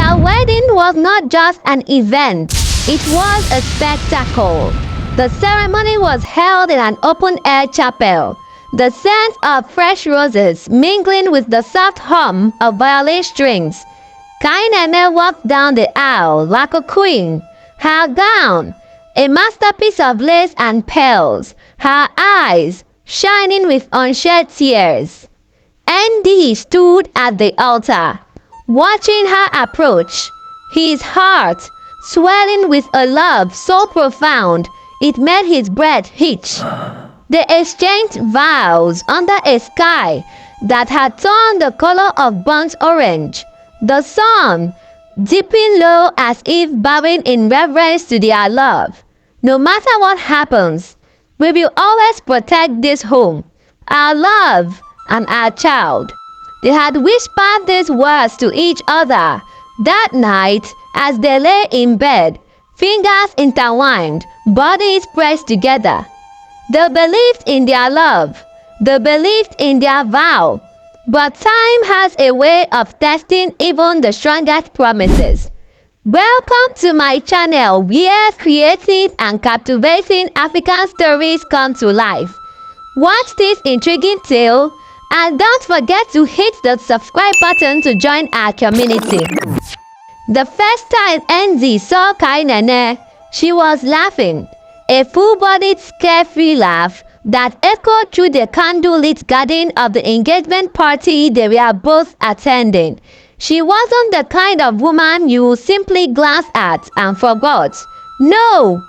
Her wedding was not just an event, it was a spectacle. The ceremony was held in an open-air chapel, the scent of fresh roses mingling with the soft hum of violin strings. Kainene walked down the aisle like a queen, her gown a masterpiece of lace and pearls, her eyes shining with unshed tears. Andy stood at the altar, watching her approach, his heart swelling with a love so profound it made his breath hitch. They exchanged vows under a sky that had turned the color of burnt orange, the sun dipping low as if bowing in reverence to their love. No matter what happens, we will always protect this home, our love, and our child. They had whispered these words to each other that night as they lay in bed, fingers intertwined, bodies pressed together. They believed in their love, they believed in their vow, but time has a way of testing even the strongest promises. Welcome to my channel where creative and captivating African stories come to life. Watch this intriguing tale and don't forget to hit the subscribe button to join our community. The first time Enzi saw Kainene, she was laughing, a full-bodied carefree laugh that echoed through the candlelit garden of the engagement party they were both attending. She wasn't the kind of woman you simply glance at and forgot. No!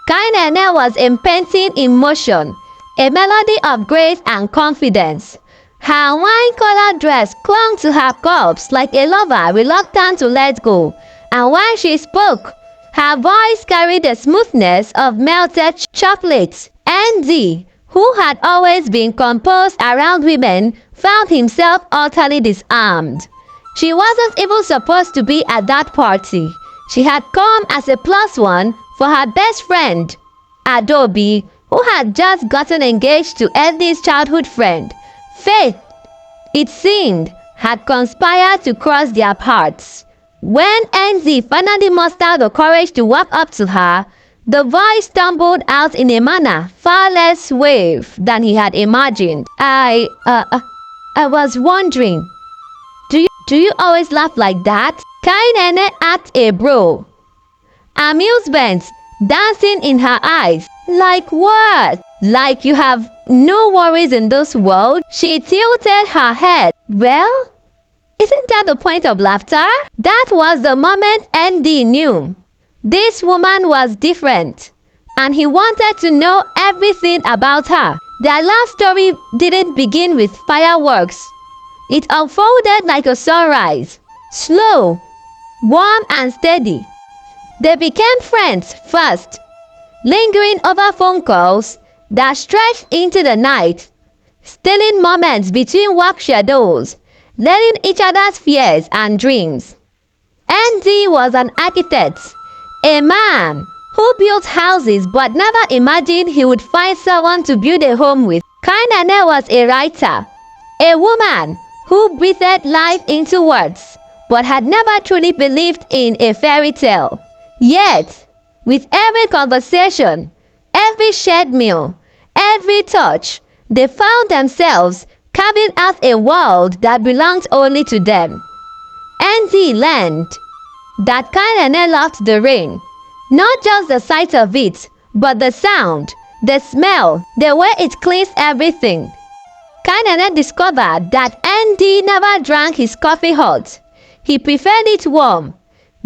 Kainene was impending in motion, a melody of grace and confidence. Her wine-colored dress clung to her cups like a lover reluctant to let go, and when she spoke, her voice carried the smoothness of melted chocolate. Andy, who had always been composed around women, found himself utterly disarmed. She wasn't even supposed to be at that party. She had come as a plus one for her best friend, Adobe, who had just gotten engaged to Eddie's childhood friend. Faith, it seemed, had conspired to cross their paths. When Enzi finally mustered the courage to walk up to her, the voice stumbled out in a manner far less suave than he had imagined. I was wondering, do you always laugh like that? Kainene asked a bro, amusement dancing in her eyes. Like what? Like you have no worries in this world? She tilted her head. Well, isn't that the point of laughter? That was the moment Andy knew. This woman was different, and he wanted to know everything about her. Their love story didn't begin with fireworks. It unfolded like a sunrise, slow, warm and steady. They became friends first, lingering over phone calls that stretched into the night, stealing moments between work schedules, letting each other's fears and dreams. Andy was an architect, a man who built houses but never imagined he would find someone to build a home with. Kainene was a writer, a woman who breathed life into words but had never truly believed in a fairy tale. Yet, with every conversation, every shared meal, every touch, they found themselves carving out a world that belonged only to them. Andy learned that Kainene loved the rain, not just the sight of it, but the sound, the smell, the way it cleans everything. Kainene discovered that Andy never drank his coffee hot. He preferred it warm,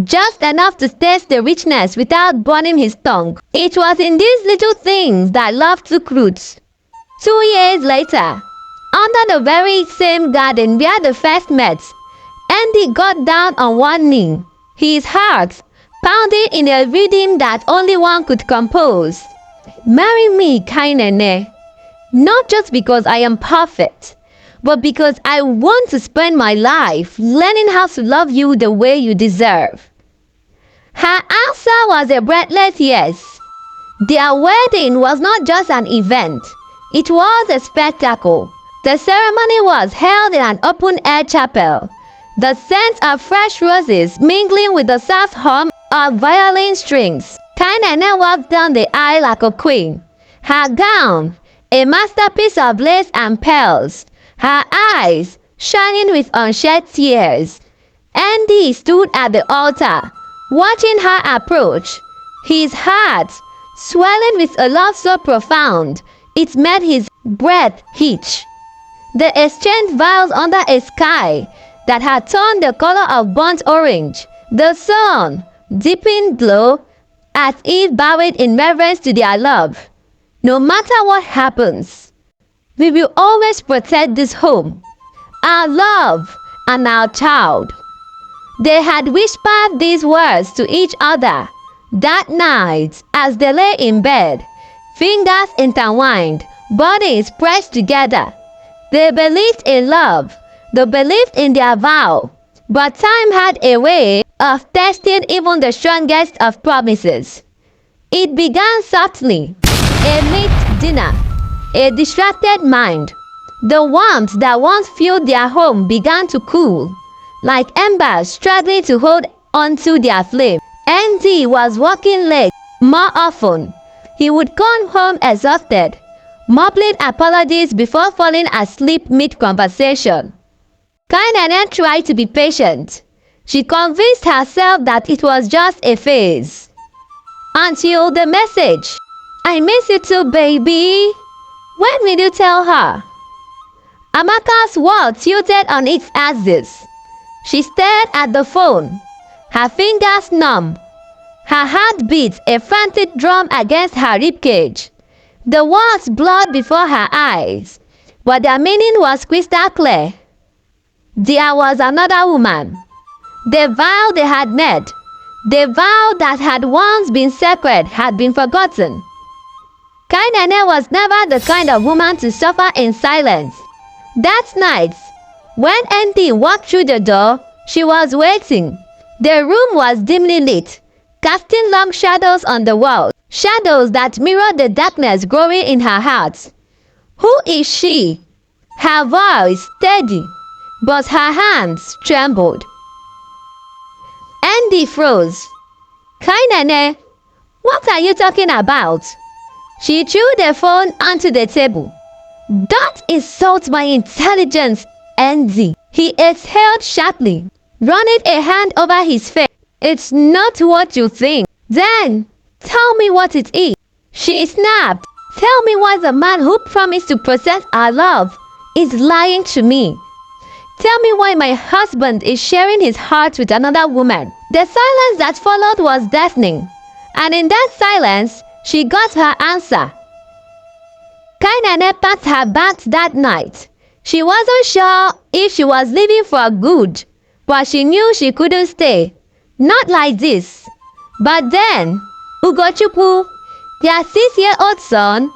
just enough to taste the richness without burning his tongue. It was in these little things that love took roots. 2 years later, under the very same garden where they first met, Andy got down on one knee, his heart pounding in a rhythm that only one could compose. Marry me, Kainene, not just because I am perfect, but because I want to spend my life learning how to love you the way you deserve. Her answer was a breathless yes. Their wedding was not just an event, it was a spectacle. The ceremony was held in an open-air chapel. the scent of fresh roses mingling with the soft hum of violin strings. Kainene walked down the aisle like a queen. Her gown, a masterpiece of lace and pearls, her eyes shining with unshed tears. Andy stood at the altar, watching her approach, his heart swelling with a love so profound it made his breath hitch. They exchanged vows under a sky that had turned the color of burnt orange. The sun deepened low as if bowed in reverence to their love. No matter what happens, we will always protect this home, our love, and our child. They had whispered these words to each other that night as they lay in bed, fingers intertwined, bodies pressed together. They believed in love, they believed in their vow, but time had a way of testing even the strongest of promises. It began softly, a meat dinner, a distracted mind. The warmth that once filled their home began to cool, like embers struggling to hold onto their flame. Andy was working late more often. He would come home exhausted, mumbling apologies before falling asleep mid-conversation. Kainene tried to be patient. She convinced herself that it was just a phase. Until the message, "I miss you too, baby. When will you tell her?" Amaka's world tilted on its axis. She stared at the phone, her fingers numb, her heart beat a frantic drum against her ribcage. The words blurred before her eyes, but their meaning was crystal clear. There was another woman. The vow they had made, the vow that had once been sacred, had been forgotten. Kainene was never the kind of woman to suffer in silence. That night, when Andy walked through the door, she was waiting. The room was dimly lit, casting long shadows on the walls, shadows that mirrored the darkness growing in her heart. "Who is she?" Her voice steady, but her hands trembled. Andy froze. "Kainene, what are you talking about?" She threw the phone onto the table. "Don't insult my intelligence, Andy," he exhaled sharply, running a hand over his face. "It's not what you think." "Then, tell me what it is," she snapped. "Tell me why the man who promised to protect our love is lying to me. Tell me why my husband is sharing his heart with another woman." The silence that followed was deafening, and in that silence, she got her answer. Kainene packed her bags that night. She wasn't sure if she was leaving for good, but she knew she couldn't stay. Not like this. But then, Ugochukwu, their 6-year-old son,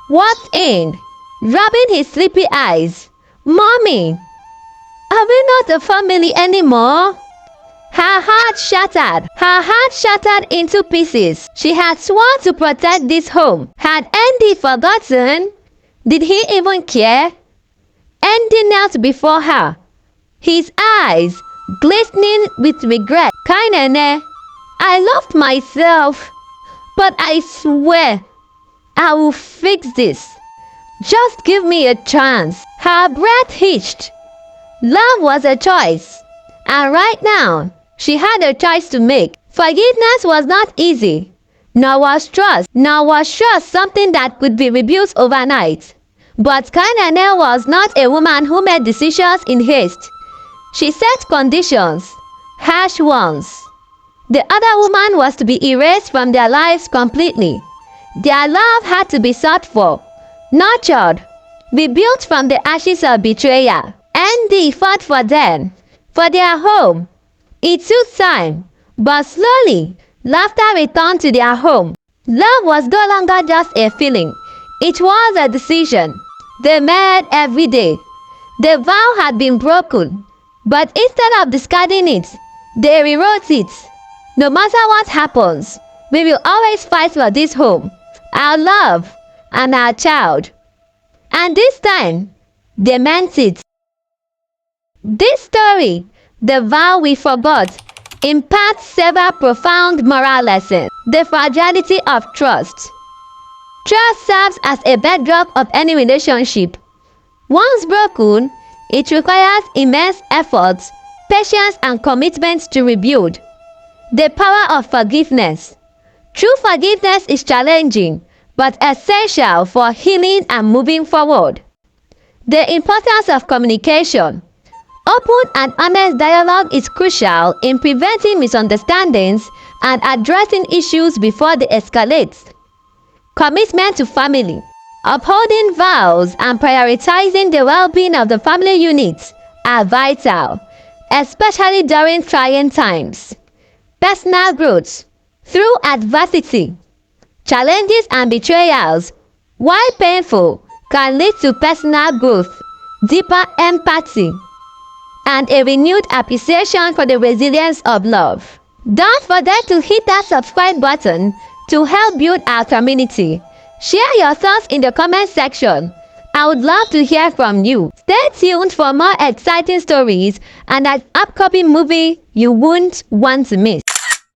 walked in, rubbing his sleepy eyes. "Mommy, are we not a family anymore?" Her heart shattered into pieces. She had sworn to protect this home. Had Andy forgotten? Did he even care? Andy knelt before her, his eyes glistening with regret. "Kainene, I loved myself, but I swear I will fix this. Just give me a chance." Her breath hitched. Love was a choice, and right now, she had a choice to make. Forgiveness was not easy, nor was trust something that could be rebuilt overnight. But Kainene was not a woman who made decisions in haste. She set conditions, harsh ones. The other woman was to be erased from their lives completely. Their love had to be sought for, nurtured, rebuilt from the ashes of betrayal. Andy fought for them, for their home. It took time, but slowly, laughter returned to their home. Love was no longer just a feeling. It was a decision they made every day. The vow had been broken, but instead of discarding it, they rewrote it. No matter what happens, we will always fight for this home, our love, and our child. And this time, they meant it. This story The Vow We Forgot imparts several profound moral lessons. The fragility of trust. Trust serves as a bedrock of any relationship. Once broken, it requires immense effort, patience, and commitment to rebuild. The power of forgiveness. True forgiveness is challenging, but essential for healing and moving forward. The importance of communication. Open and honest dialogue is crucial in preventing misunderstandings and addressing issues before they escalate. Commitment to family. Upholding vows and prioritizing the well-being of the family unit are vital, especially during trying times. Personal growth. Through adversity, challenges and betrayals, while painful, can lead to personal growth, deeper empathy, and a renewed appreciation for the resilience of love. Don't forget to hit that subscribe button to help build our community. Share your thoughts in the comment section. I would love to hear from you. Stay tuned for more exciting stories and an upcoming movie you won't want to miss.